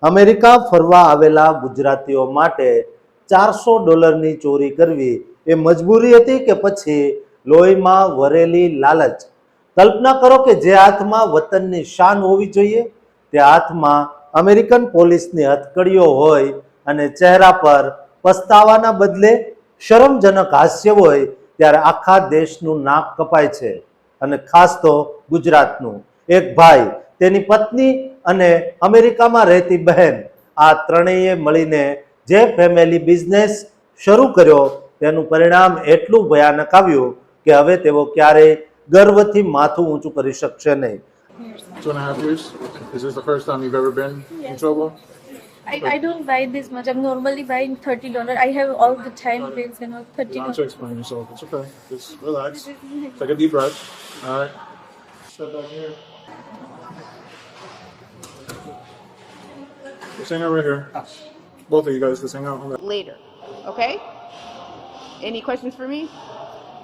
America ફરવા આવેલા ગુજરાતીઓ માટે $400ની ચોરી કરવી એ મજબૂરી હતી કે પછી લોહીમાં વરેલી લાલચ? કલ્પના કરો કે જે હાથમાં વતનની શાન હોવી જોઈએ તે હાથમાં અમેરિકન પોલીસની હથકડીઓ હોય અને ચહેરા પર પસ્તાવાના બદલે શરમજનક હાસ્ય હોય, ત્યારે આખા દેશનું નાક કપાય છે. અને ખાસ તો ગુજરાતનું એક ભાઈ, તેની પત્ની અને અમેરિકામાં રહેતી બહેન, આ ત્રણેય મળીને જે ફેમિલી બિઝનેસ શરૂ કર્યો તેનું પરિણામ એટલું ભયાનક આવ્યું કે હવે તેઓ ક્યારેય ગર્વથી માથું ઊંચું કરી શકશે નહીં. 2.5 years. Is this the first time you've ever been in trouble? I don't buy this much. I'm normally buying $30. I have all the time bills and all You don't have to $30. explain yourself. It's okay. Just relax. Take a deep breath. All right. Step back here. Just hang out right here. Both of you guys, just hang out. Okay. Later. Okay? Any questions for me?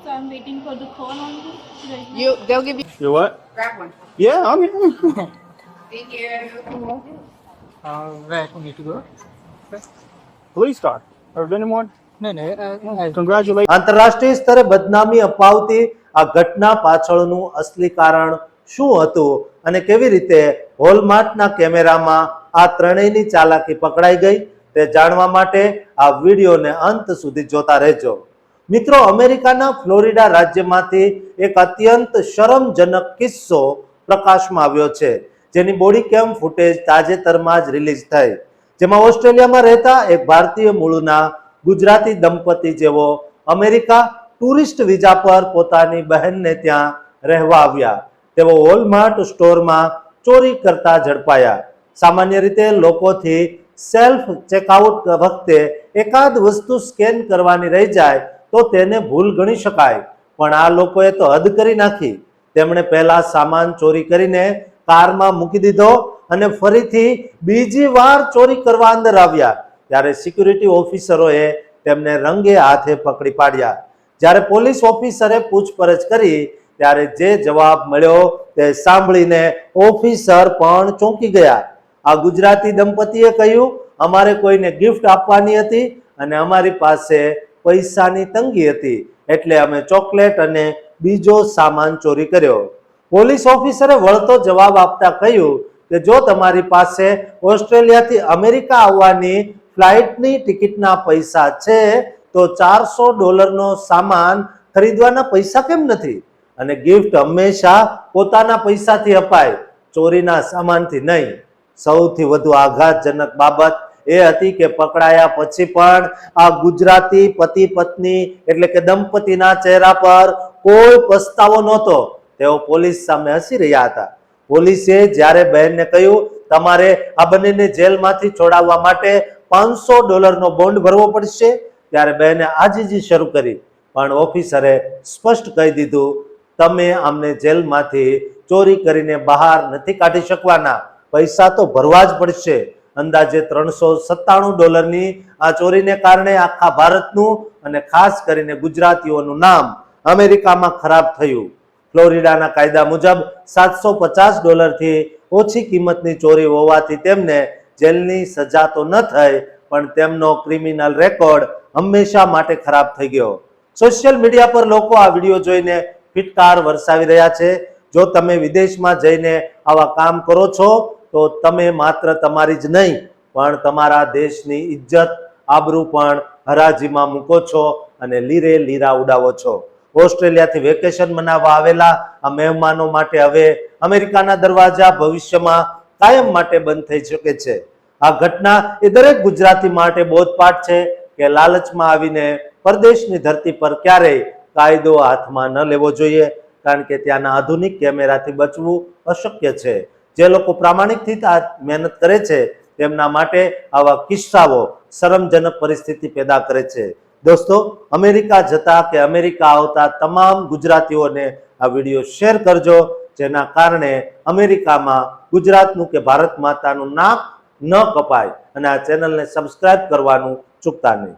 So I'm waiting for the call on this right now. They'll give you. You what? Grab one. Yeah, I'll get one. Thank you. Where we need to go? Police car. Or anyone? No, no. Congratulations. આંતરરાષ્ટ્રીય સ્તરે બદનામી અપાવતી આ ઘટના પાછળનું અસલી કારણ શું હતું અને કેવી રીતે હોલમાર્ટના કેમેરામાં આ ત્રણેયની ચાલાકી પકડાઈ ગઈ તે જાણવા માટે આ વિડીયોને અંત સુધી જોતા રહેજો. મિત્રો, અમેરિકાના ફ્લોરિડા રાજ્યમાંથી એક અત્યંત શરમજનક કિસ્સો પ્રકાશમાં આવ્યો છે, જેની બોડી કેમ ફૂટેજ તાજેતરમાં જ રિલીઝ થઈ, જેમાં ઓસ્ટ્રેલિયામાં રહેતા એક ભારતીય મૂળના ગુજરાતી દંપતી જેઓ અમેરિકા ટુરિસ્ટ વિઝા પર પોતાની બહેનને ત્યાં રહેવા આવ્યા, તેઓ વોલમાર્ટ સ્ટોરમાં ચોરી કરતા ઝડપાયા. સામાન્ય રીતે લોકોથી સેલ્ફ ચેકઆઉટ વખતે એકાદ વસ્તુ સ્કેન કરવાની રહી જાય તો તેને ભૂલ ગણી શકાય, પણ આ લોકોએ તો હદ કરી નાખી. તેમણે પહેલા સામાન ચોરી કરીને કારમાં મૂકી દીધો અને ફરીથી બીજી વાર ચોરી કરવા અંદર આવ્યા, ત્યારે સિક્યુરિટી ઓફિસરોએ તેમને રંગે હાથે પકડી પાડ્યા. જ્યારે પોલીસ ઓફિસરે પૂછપરછ કરી ત્યારે જે જવાબ મળ્યો તે સાંભળીને ઓફિસર પણ ચોંકી ગયા. આ ગુજરાતી દંપતીએ કહ્યું, અમારે કોઈને ગિફ્ટ આપવાની હતી અને અમારી પાસે પૈસાની તંગી હતી, એટલે અમે ચોકલેટ અને બીજો સામાન ચોરી કર્યો. પોલીસ ઓફિસરે વળતો જવાબ આપતા કહ્યું કે જો તમારી પાસે ઓસ્ટ્રેલિયાથી અમેરિકા આવવાની ફ્લાઇટની ટિકિટના પૈસા છે તો $400નો સામાન ખરીદવાના પૈસા કેમ નથી? અને ગિફ્ટ હંમેશા પોતાના પૈસાથી અપાય, ચોરીના સામાનથી નહીં. સૌથી વધુ આઘાતજનક બાબત એ હતી કે પકડાયા પછી પણ આ ગુજરાતી પતિ પત્ની એટલે કે દંપતીના ચહેરા પર કોઈ પસ્તાવો નહોતો. તેઓ પોલીસ સામે હસી રહ્યા હતા. પોલીસે જ્યારે બહેનને કહ્યું તમારે આ બંનેને જેલમાંથી છોડાવવા માટે $500નો બોન્ડ ભરવો પડશે, ત્યારે બહેને આજીજી શરૂ કરી, પણ ઓફિસરે સ્પષ્ટ કહી દીધું તમે અમને જેલમાંથી ચોરી કરીને બહાર નથી કાઢી શકવાના, પૈસા તો ભરવા જ પડશે. અંદાજે $397ની આ ચોરીને કારણે આખા ભારતનું અને ખાસ કરીને ગુજરાતીઓનું નામ અમેરિકામાં ખરાબ થયું. ફ્લોરિડાના કાયદા મુજબ $750થી ઓછી કિંમતની ચોરી હોવાથી તેમને જેલની સજા તો ન થઈ, પણ તેમનો ક્રિમિનલ રેકોર્ડ હંમેશા માટે ખરાબ થઈ ગયો. સોશિયલ મીડિયા પર લોકો આ વિડીયો જોઈને ફિટકાર વરસાવી રહ્યા છે. જો તમે વિદેશમાં જઈને આવા કામ કરો છો તો તમે માત્ર તમારી જ નહીં પણ તમારા દેશની ઇજ્જત આબરૂ પણ હરાજીમાં મૂકો છો અને લીરે લીરા ઉડાવો છો. ઓસ્ટ્રેલિયાથી વેકેશન મનાવવા આવેલા આ મહેમાનો માટે હવે અમેરિકાના દરવાજા ભવિષ્યમાં કાયમ માટે બંધ થઈ શકે છે. આ ઘટના એ દરેક ગુજરાતી માટે બોધપાઠ છે કે લાલચમાં આવીને પરદેશની ધરતી પર ક્યારેય કાયદો હાથમાં ન લેવો જોઈએ, કારણ કે ત્યાંના આધુનિક કેમેરાથી બચવું અશક્ય છે. જે લોકો પ્રામાણિકથી મહેનત કરે છે તેમના માટે આવા કિસ્સાઓ શરમજનક પરિસ્થિતિ પેદા કરે છે. દોસ્તો, અમેરિકા જતા કે અમેરિકા આવતા તમામ ગુજરાતીઓને આ વિડીયો શેર કરજો, જેના કારણે અમેરિકામાં ગુજરાતનું કે ભારત માતાનું નાક ન કપાય. અને આ ચેનલને સબસ્ક્રાઇબ કરવાનું ચૂકતા નહીં.